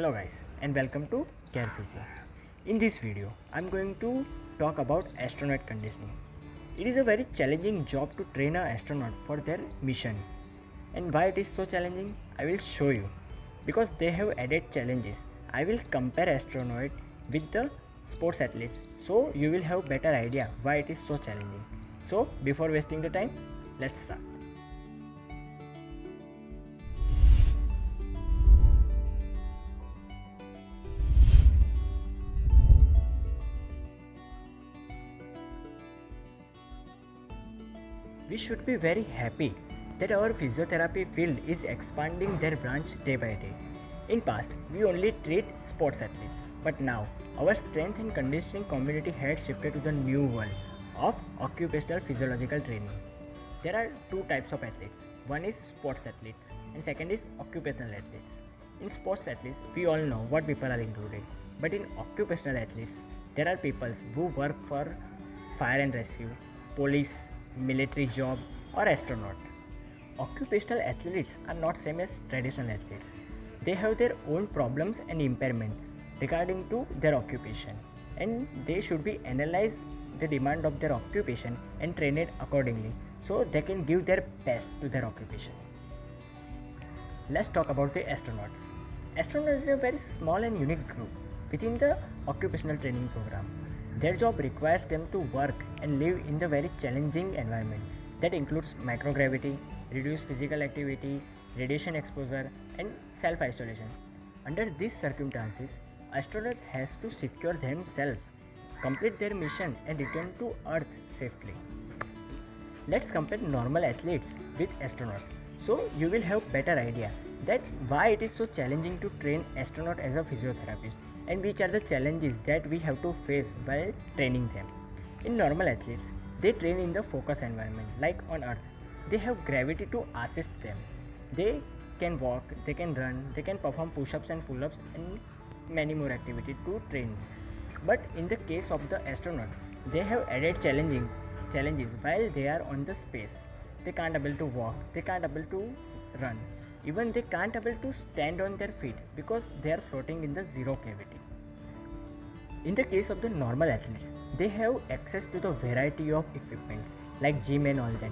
Hello guys and welcome to Care Physio. In this video, I'm going to talk about astronaut conditioning. It is a very challenging job to train an astronaut for their mission. And why it is so challenging, I will show you. Because they have added challenges, I will compare astronaut with the sports athletes so you will have better idea why it is so challenging. So before wasting the time, let's start. We should be very happy that our physiotherapy field is expanding their branch day by day. In past, we only treat sports athletes, but now our strength and conditioning community has shifted to the new world of occupational physiological training. There are two types of athletes. One is sports athletes and second is occupational athletes. In sports athletes, we all know what people are included, but in occupational athletes, there are people who work for fire and rescue, police, military job or astronaut. Occupational athletes are not same as traditional athletes. They have their own problems and impairment regarding to their occupation, and they should be analyze the demand of their occupation and train it accordingly so they can give their best to their occupation. Let's talk about the astronauts. Astronauts is a very small and unique group within the occupational training program. Their job requires them to work and live in the very challenging environment that includes microgravity, reduced physical activity, radiation exposure, and self-isolation. Under these circumstances, astronauts has to secure themselves, complete their mission, and return to Earth safely. Let's compare normal athletes with astronauts, so you will have better idea that why it is so challenging to train astronaut as a physiotherapist and which are the challenges that we have to face while training them. In normal athletes, they train in the focus environment like on Earth. They have gravity to assist them. They can walk, they can run, they can perform push-ups and pull-ups and many more activities to train. But in the case of the astronaut, they have added challenges while they are on the space. They can't able to walk, they can't able to run. Even they can't able to stand on their feet because they are floating in the zero gravity. In the case of the normal athletes, they have access to the variety of equipments like gym and all that.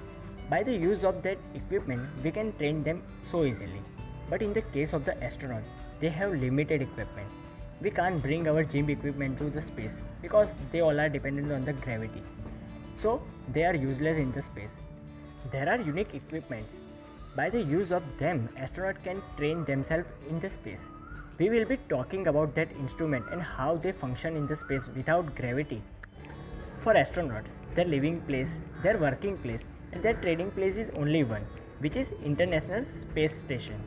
By the use of that equipment, we can train them so easily. But in the case of the astronaut, they have limited equipment. We can't bring our gym equipment to the space because they all are dependent on the gravity. So they are useless in the space. There are unique equipments. By the use of them, astronauts can train themselves in the space. We will be talking about that instrument and how they function in the space without gravity. For astronauts, their living place, their working place, and their training place is only one, which is International Space Station.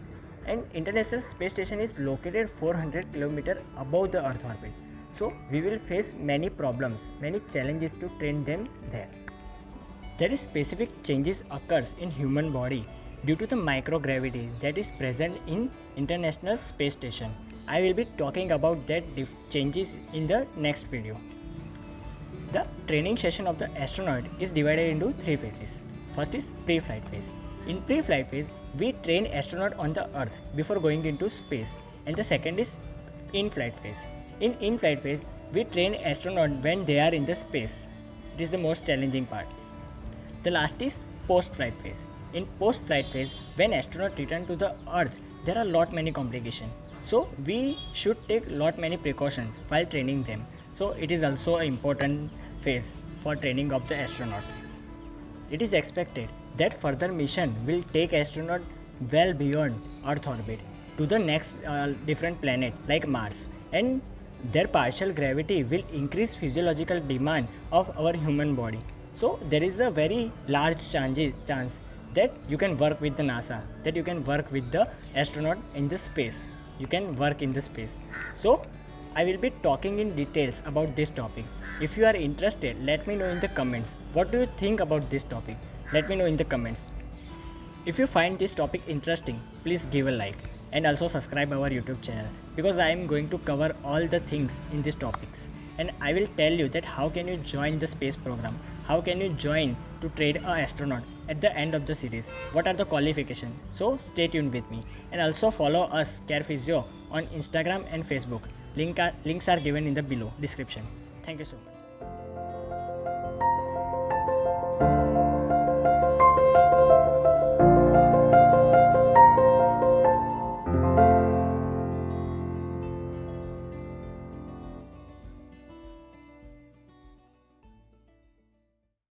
And International Space Station is located 400 km above the Earth orbit. So we will face many problems, many challenges to train them there. There is specific changes occurs in human body due to the microgravity that is present in International Space Station. I will be talking about that changes in the next video. The training session of the astronaut is divided into three phases. First is pre-flight phase. In pre-flight phase, we train astronaut on the Earth before going into space, and the second is in-flight phase. In in-flight phase, we train astronaut when they are in the space. It is the most challenging part. The last is post-flight phase. In post-flight phase, when astronauts return to the Earth, there are lot many complications. So we should take lot many precautions while training them. So it is also an important phase for training of the astronauts. It is expected that further mission will take astronaut well beyond Earth orbit to the next different planet like Mars, and their partial gravity will increase physiological demand of our human body. So there is a very large chance that you can work with the NASA, that you can work with the astronaut in the space. You can work in the space. So I will be talking in details about this topic. If you are interested, let me know in the comments. What do you think about this topic? Let me know in the comments. If you find this topic interesting, please give a like and also subscribe our YouTube channel because I am going to cover all the things in these topics. And I will tell you that how can you join the space program, how can you join to trade a astronaut at the end of the series, what are the qualifications. So stay tuned with me, and also follow us Care Physio on Instagram and Facebook. Links are given in the below description. Thank you so much.